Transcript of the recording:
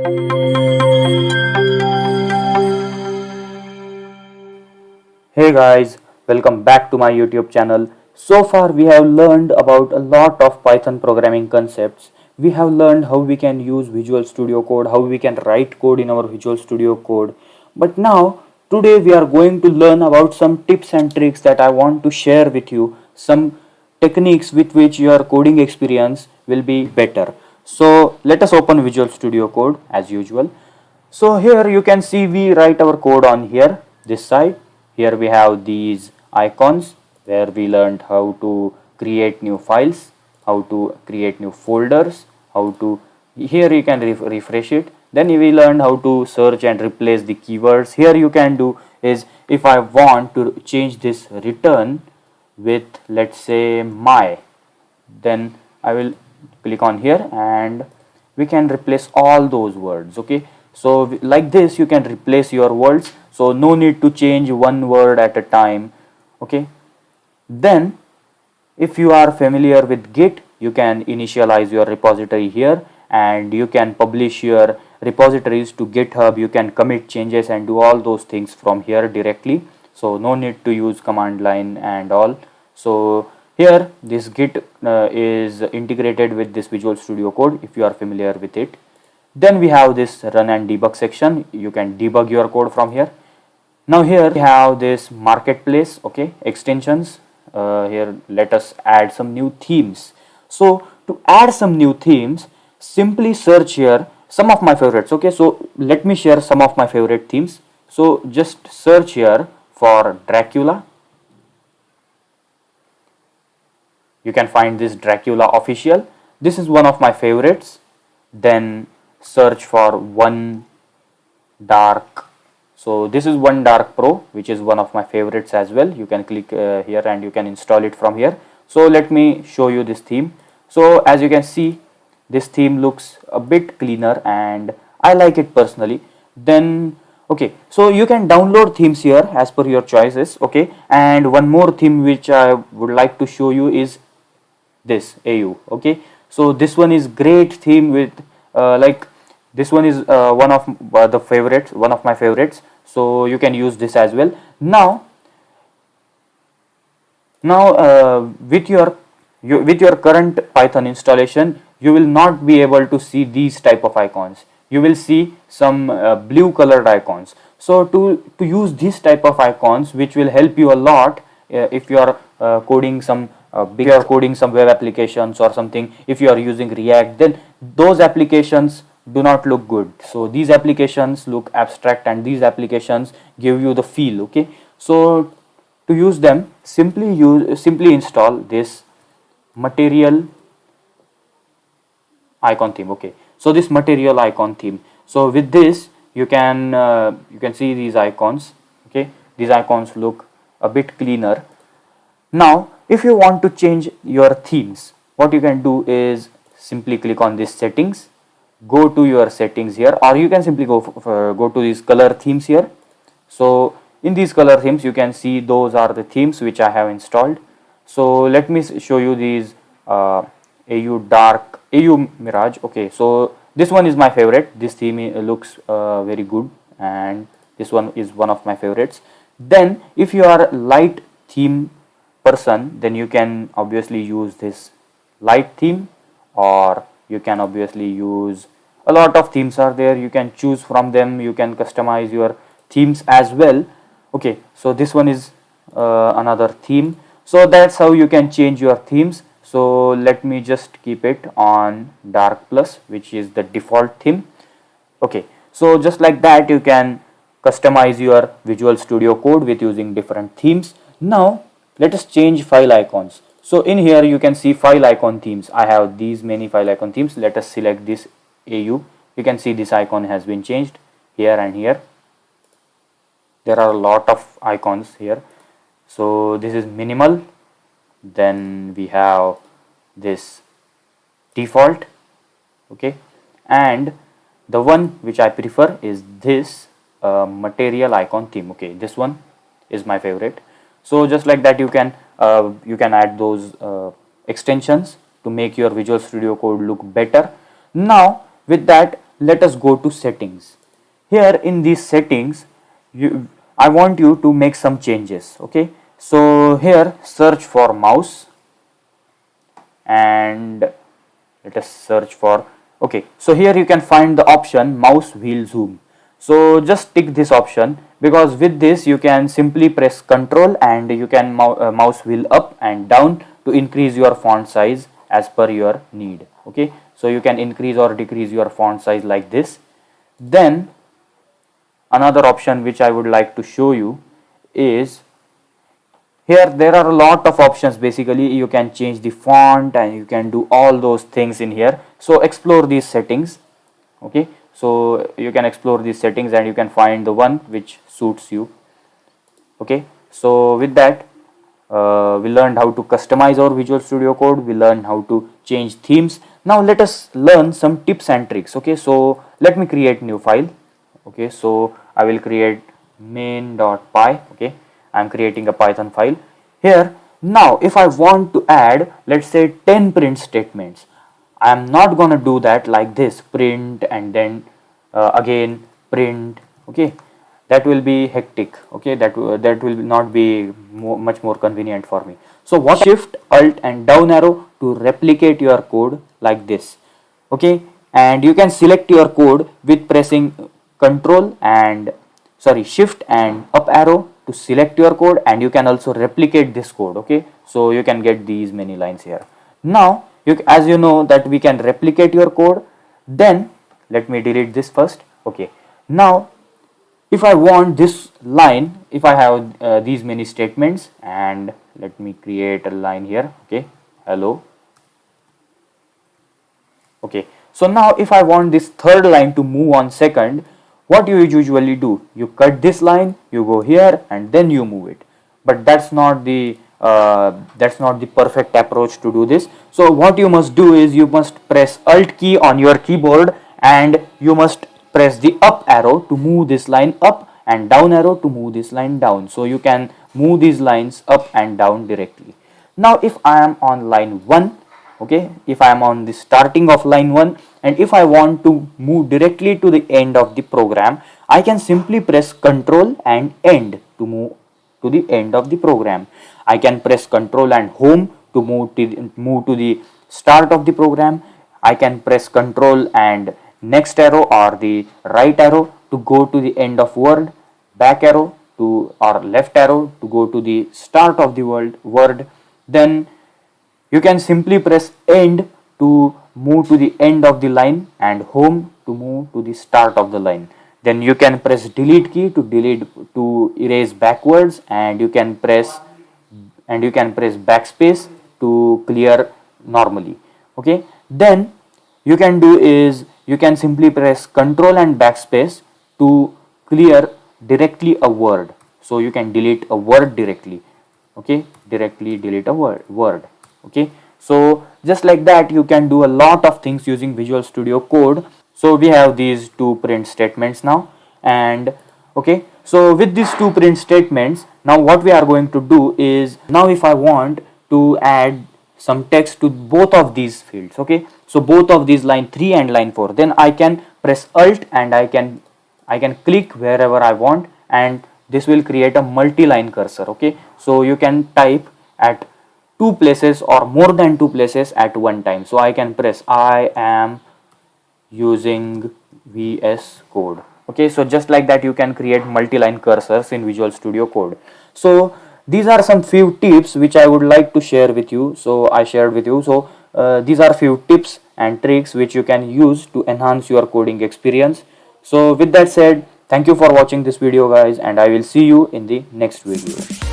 Hey guys, welcome back to my YouTube channel. So far we have learned about a lot of Python programming concepts. We have learned how we can use Visual Studio Code, how we can write code in our Visual Studio Code. But now, today we are going to learn about some tips and tricks that I want to share with you, some techniques with which your coding experience will be better. So let us open Visual Studio Code as usual. So here you can see we write our code on here, this side. Here we have these icons where we learned how to create new files, how to create new folders, here you can refresh it. Then we learned how to search and replace the keywords. Here you can do is, if I want to change this return with, let's say, my, then I will click on here and we can replace all those words. Okay, so like this you can replace your words, so no need to change one word at a time. Okay, then if you are familiar with Git, you can initialize your repository here and you can publish your repositories to GitHub. You can commit changes and do all those things from here directly, so no need to use command line and all. So here this Git is integrated with this Visual Studio Code if you are familiar with it. Then we have this run and debug section. You can debug your code from here. Now here we have this marketplace, okay, extensions. Here let us add some new themes. So to add some new themes, simply search here some of my favorites. Okay, so let me share some of my favorite themes. So just search here for Dracula. You can find this Dracula official. This is one of my favorites. Then search for One Dark. So this is One Dark Pro, which is one of my favorites as well. You can click here and you can install it from here. So let me show you this theme. So as you can see, this theme looks a bit cleaner and I like it personally. Then okay, so you can download themes here as per your choices. Okay, and one more theme which I would like to show you is this AU. Okay, so this one is great theme with this one is one of my favorites, so you can use this as well. Now with your current Python installation, you will not be able to see these type of icons. You will see some blue colored icons. So to use this type of icons, which will help you a lot if you are coding some web applications or something. If you are using React, then those applications do not look good. So these applications look abstract and these applications give you the feel. Okay, so to use them, simply install this material icon theme. Okay, so this material icon theme, so with this you can see these icons. Okay, these icons look a bit cleaner. Now if you want to change your themes, what you can do is simply click on this settings, go to your settings here, or you can simply go to these color themes here. So in these color themes you can see those are the themes which I have installed. So let me show you these AU Mirage. Okay, so this one is my favorite. This theme looks very good and this one is one of my favorites. Then if you are light theme person, then you can obviously use this light theme, or you can obviously use a lot of themes are there. You can choose from them. You can customize your themes as well. Okay, so this one is another theme. So that's how you can change your themes. So let me just keep it on Dark Plus, which is the default theme. Okay, so just like that you can customize your Visual Studio Code with using different themes. Now let us change file icons. So in here you can see file icon themes. I have these many file icon themes. Let us select this AU. You can see this icon has been changed here and here. There are a lot of icons here. So this is minimal. Then we have this default. Okay, and the one which I prefer is this material icon theme. Okay, this one is my favorite. So just like that you can add those extensions to make your Visual Studio Code look better. Now with that let us go to settings. Here in these settings, I want you to make some changes. Okay, so here search for mouse, and let us search for, okay, so here you can find the option mouse wheel zoom. So just tick this option, because with this you can simply press Ctrl and you can mouse wheel up and down to increase your font size as per your need. Okay, so you can increase or decrease your font size like this. Then another option which I would like to show you is, here there are a lot of options. Basically you can change the font and you can do all those things in here. So explore these settings. Okay, so you can explore these settings and you can find the one which suits you. Okay, so with that we learned how to customize our Visual Studio Code. We learned how to change themes. Now let us learn some tips and tricks. Okay, so let me create new file. Okay, so I will create main.py. Okay, I am creating a Python file here. Now if I want to add, let's say 10 print statements, I am not gonna do that like this, print and then again print. Okay, that will be hectic. Okay, that will not be much more convenient for me. So what, Shift Alt and down arrow to replicate your code like this. Okay, and you can select your code with pressing Shift and up arrow to select your code, and you can also replicate this code. Okay, so you can get these many lines here. Now as you know that we can replicate your code, then let me delete this first. Okay, now if I want this line, if I have these many statements, and let me create a line here. Okay, hello. Okay, so now if I want this third line to move on second, what you usually do, you cut this line, you go here and then you move it. But that's not the perfect approach to do this. So what you must do is you must press Alt key on your keyboard and you must press the up arrow to move this line up and down arrow to move this line down. So you can move these lines up and down directly. Now if I am on line 1, okay, if I am on the starting of line 1 and if I want to move directly to the end of the program, I can simply press Ctrl and End to move to the end of the program. I can press Ctrl and Home to move to the start of the program. I can press Ctrl and next arrow or the right arrow to go to the end of word, back arrow to or left arrow to go to the start of the word. Then you can simply press End to move to the end of the line and Home to move to the start of the line. Then you can press Delete key to erase backwards, and you can press backspace to clear normally. Okay, then you can do is you can simply press Ctrl and backspace to clear directly a word. So you can delete a word directly. Okay, directly delete a word. Okay, so just like that you can do a lot of things using Visual Studio Code. So we have these two print statements now, and okay, so with these two print statements, now what we are going to do is, now if I want to add some text to both of these fields, okay, so both of these line 3 and line 4, then I can press Alt and I can click wherever I want, and this will create a multi-line cursor. Okay, so you can type at 2 places or more than 2 places at one time. So I can press I am using VS Code. Okay, so just like that you can create multi-line cursors in Visual Studio Code. So these are some few tips which I would like to share with you. So I shared with you. So these are few tips and tricks which you can use to enhance your coding experience. So with that said, thank you for watching this video guys, and I will see you in the next video.